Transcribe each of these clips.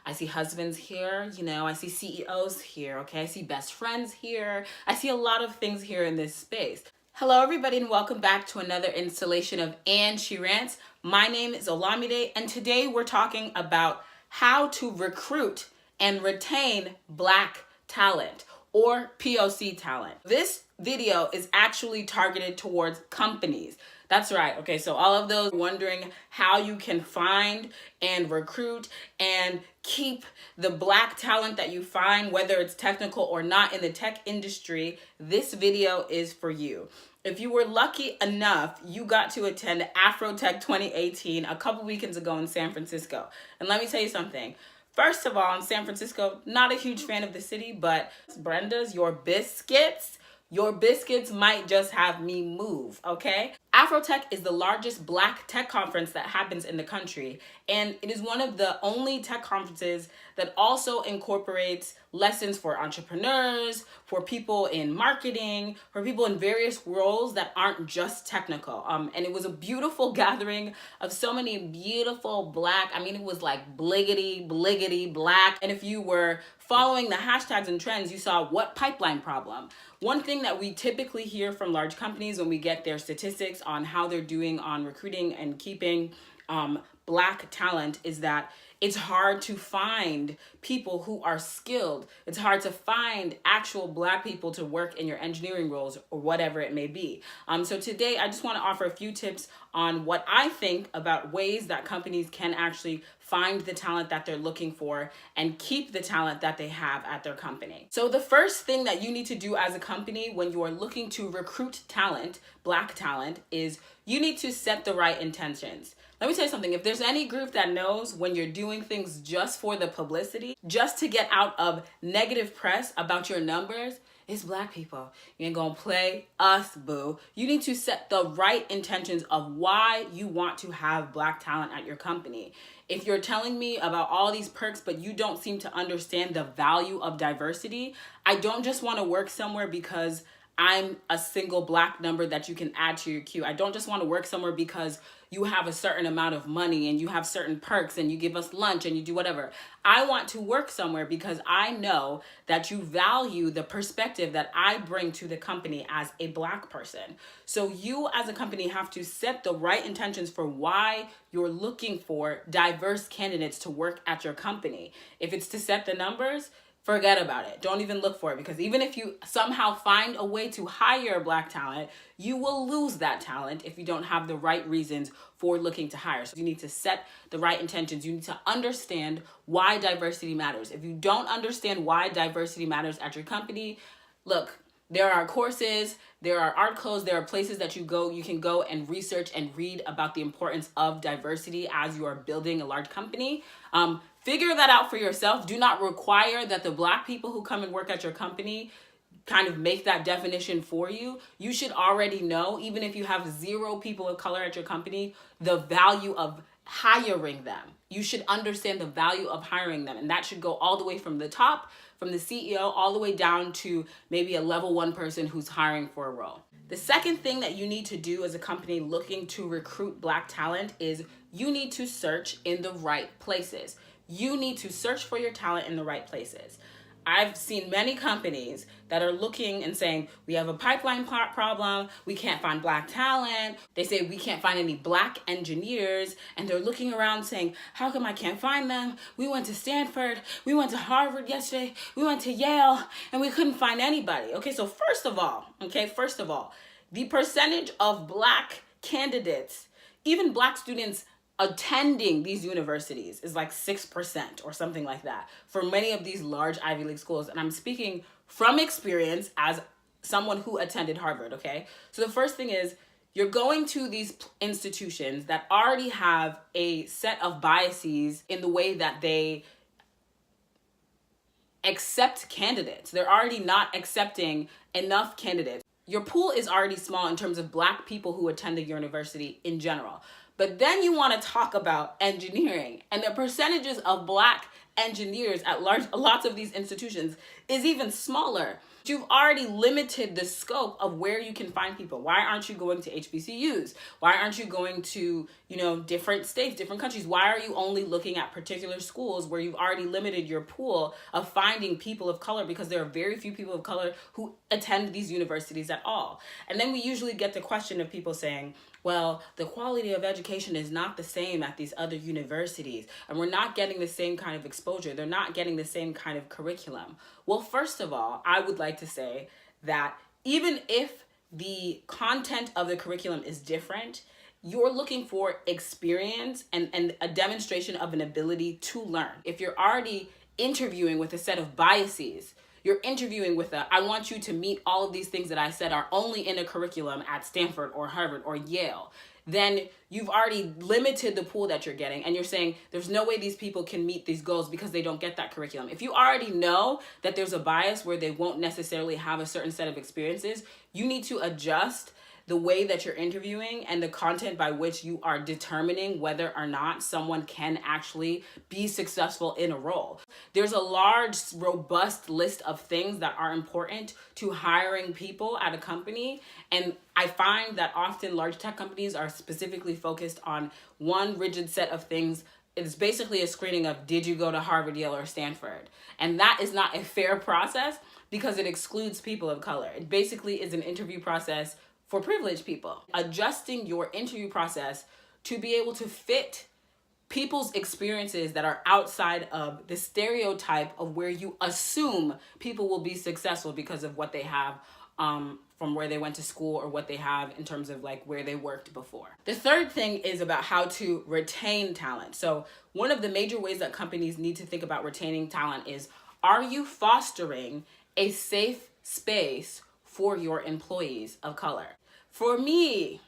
I see husbands here, you know, I see CEOs here, okay? I see best friends here. I see a lot of things here in this space. Hello everybody and welcome back to another installation of And She Rants. My name is Olamide and today we're talking about how to recruit and retain Black talent or POC talent. This video is actually targeted towards companies. That's right. Okay, so all of those wondering how you can find and recruit and keep the Black talent that you find, whether it's technical or not in the tech industry, this video is for you. If you were lucky enough, you got to attend Afrotech 2018 a couple weekends ago in San Francisco. And let me tell you something. First of all, in San Francisco, not a huge fan of the city, but Brenda's, your biscuits might just have me move, okay? Afrotech is the largest Black tech conference that happens in the country, and it is one of the only tech conferences that also incorporates lessons for entrepreneurs, for people in marketing, for people in various roles that aren't just technical. And it was a beautiful gathering of so many beautiful Black, it was like bliggity Black. And if you were following the hashtags and trends, you saw what pipeline problem. One thing that we typically hear from large companies when we get their statistics on how they're doing on recruiting and keeping Black talent is that it's hard to find people who are skilled. It's hard to find actual Black people to work in your engineering roles or whatever it may be. So today I just want to offer a few tips on what I think about ways that companies can actually find the talent that they're looking for and keep the talent that they have at their company. So the first thing that you need to do as a company when you are looking to recruit talent, Black talent, is you need to set the right intentions. Let me tell you something, if there's any group that knows when you're doing things just for the publicity, just to get out of negative press about your numbers, it's Black people. You ain't gonna play us, boo. You need to set the right intentions of why you want to have Black talent at your company. If you're telling me about all these perks, but you don't seem to understand the value of diversity, I don't just wanna work somewhere because I'm a single Black number that you can add to your queue. I don't just want to work somewhere because you have a certain amount of money and you have certain perks and you give us lunch and you do whatever. I want to work somewhere because I know that you value the perspective that I bring to the company as a Black person. So you as a company have to set the right intentions for why you're looking for diverse candidates to work at your company. If it's to set the numbers, forget about it. Don't even look for it, because even if you somehow find a way to hire Black talent, you will lose that talent if you don't have the right reasons for looking to hire. So you need to set the right intentions. You need to understand why diversity matters. If you don't understand why diversity matters at your company, look, there are courses, there are articles, there are places that you can go and research and read about the importance of diversity as you are building a large company. Figure that out for yourself. Do not require that the Black people who come and work at your company kind of make that definition for you. You should already know, even if you have 0 people of color at your company, the value of hiring them. You should understand the value of hiring them. And that should go all the way from the top, from the CEO, all the way down to maybe a level 1 person who's hiring for a role. The second thing that you need to do as a company looking to recruit Black talent is you need to search in the right places. You need to search for your talent in the right places. I've seen many companies that are looking and saying, we have a pipeline problem, we can't find Black talent. They say we can't find any Black engineers, and they're looking around saying, how come I can't find them? We went to Stanford, we went to Harvard yesterday, we went to Yale, and we couldn't find anybody. Okay, so first of all, the percentage of Black candidates, even Black students attending these universities, is like 6% or something like that for many of these large Ivy League schools. And I'm speaking from experience as someone who attended Harvard, okay? So the first thing is, you're going to these institutions that already have a set of biases in the way that they accept candidates. They're already not accepting enough candidates. Your pool is already small in terms of Black people who attend the university in general. But then you want to talk about engineering, and the percentages of Black engineers at lots of these institutions is even smaller. You've already limited the scope of where you can find people. Why aren't you going to HBCUs? Why aren't you going to, different states, different countries? Why are you only looking at particular schools where you've already limited your pool of finding people of color, because there are very few people of color who attend these universities at all? And then we usually get the question of people saying, well, the quality of education is not the same at these other universities, and we're not getting the same kind of exposure. They're not getting the same kind of curriculum. Well, first of all, I would like to say that even if the content of the curriculum is different, you're looking for experience and a demonstration of an ability to learn. If you're already interviewing with a set of biases, you're interviewing with I want you to meet all of these things that I said are only in a curriculum at Stanford or Harvard or Yale, then you've already limited the pool that you're getting, and you're saying there's no way these people can meet these goals because they don't get that curriculum. If you already know that there's a bias where they won't necessarily have a certain set of experiences, you need to adjust the way that you're interviewing and the content by which you are determining whether or not someone can actually be successful in a role. There's a large, robust list of things that are important to hiring people at a company. And I find that often large tech companies are specifically focused on one rigid set of things. It's basically a screening of, did you go to Harvard, Yale, or Stanford? And that is not a fair process because it excludes people of color. It basically is an interview process for privileged people. Adjusting your interview process to be able to fit people's experiences that are outside of the stereotype of where you assume people will be successful because of what they have from where they went to school or what they have in terms of like where they worked before. The third thing is about how to retain talent. So one of the major ways that companies need to think about retaining talent is, are you fostering a safe space for your employees of color? For me,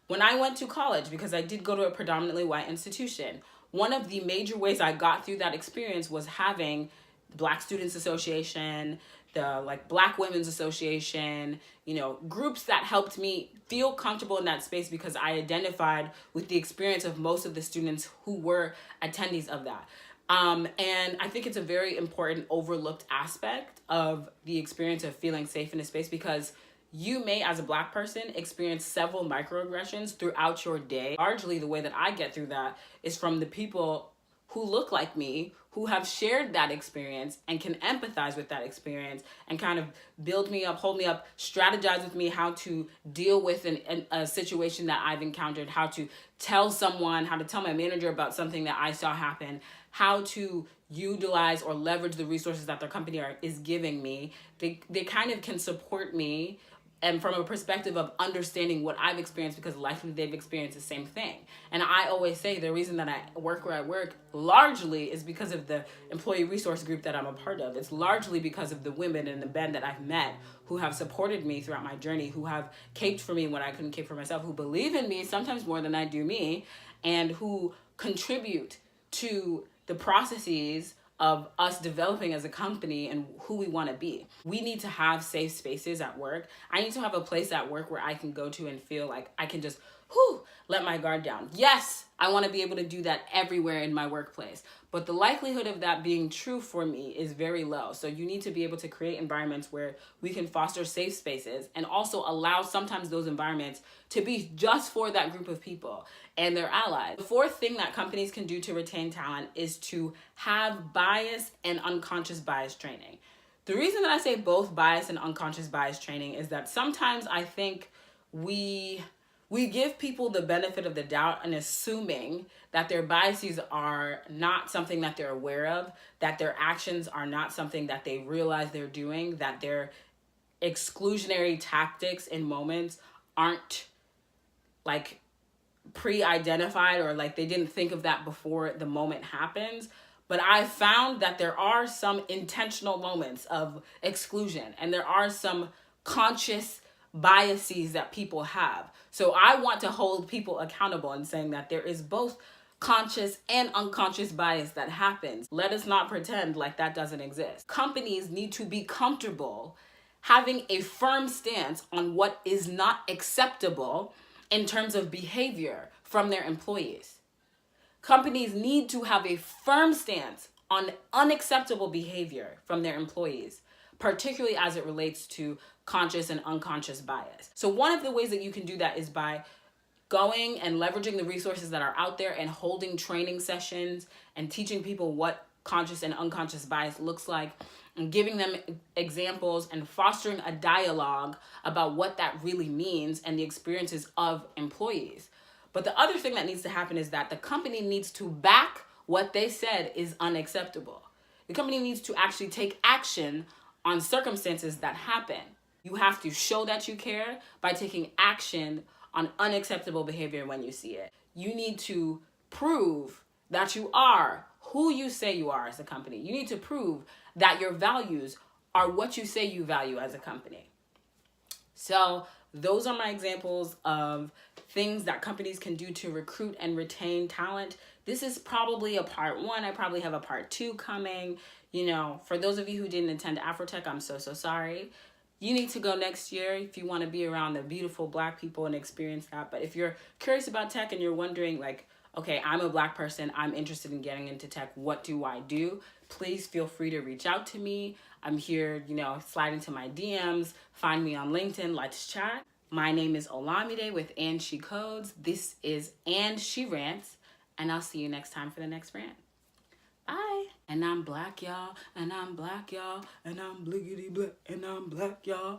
when I went to college, because I did go to a predominantly white institution, one of the major ways I got through that experience was having Black Students Association, the Black Women's Association, groups that helped me feel comfortable in that space because I identified with the experience of most of the students who were attendees of that. And I think it's a very important overlooked aspect of the experience of feeling safe in a space, because you may, as a Black person, experience several microaggressions throughout your day. Largely, the way that I get through that is from the people who look like me, who have shared that experience and can empathize with that experience and kind of build me up, hold me up, strategize with me how to deal with a situation that I've encountered, how to tell someone, how to tell my manager about something that I saw happen, how to utilize or leverage the resources that their company is giving me. They kind of can support me, and from a perspective of understanding what I've experienced, because likely they've experienced the same thing. And I always say the reason that I work where I work largely is because of the employee resource group that I'm a part of. It's largely because of the women and the men that I've met who have supported me throughout my journey, who have caped for me when I couldn't cape for myself, who believe in me sometimes more than I do me, and who contribute to the processes of us developing as a company and who we want to be. We need to have safe spaces at work. I need to have a place at work where I can go to and feel like I can just let my guard down. Yes, I want to be able to do that everywhere in my workplace, but the likelihood of that being true for me is very low. So you need to be able to create environments where we can foster safe spaces and also allow sometimes those environments to be just for that group of people and their allies. The fourth thing that companies can do to retain talent is to have bias and unconscious bias training. The reason that I say both bias and unconscious bias training is that sometimes I think we give people the benefit of the doubt and assuming that their biases are not something that they're aware of, that their actions are not something that they realize they're doing, that their exclusionary tactics in moments aren't pre-identified, or they didn't think of that before the moment happens. But I found that there are some intentional moments of exclusion, and there are some conscious biases that people have. So I want to hold people accountable in saying that there is both conscious and unconscious bias that happens. Let us not pretend like that doesn't exist. Companies need to be comfortable having a firm stance on what is not acceptable in terms of behavior from their employees. Companies need to have a firm stance on unacceptable behavior from their employees, particularly as it relates to conscious and unconscious bias. So one of the ways that you can do that is by going and leveraging the resources that are out there and holding training sessions and teaching people what conscious and unconscious bias looks like, and giving them examples and fostering a dialogue about what that really means and the experiences of employees. But the other thing that needs to happen is that the company needs to back what they said is unacceptable. The company needs to actually take action on circumstances that happen. You have to show that you care by taking action on unacceptable behavior when you see it. You need to prove that you are who you say you are as a company. You need to prove that your values are what you say you value as a company. So those are my examples of things that companies can do to recruit and retain talent. This is probably a part 1. I probably have a part 2 coming. You know, for those of you who didn't attend Afrotech, I'm so sorry. You need to go next year if you want to be around the beautiful Black people and experience that. But if you're curious about tech and you're wondering, like, okay, I'm a Black person, I'm interested in getting into tech, what do I do? Please feel free to reach out to me. I'm here, you know, slide into my DMs, find me on LinkedIn, let's chat. My name is Olamide with And She Codes. This is And She Rants, and I'll see you next time for the next rant. Bye. And I'm Black, y'all, and I'm Black, y'all, and I'm bliggity black, and I'm Black, y'all.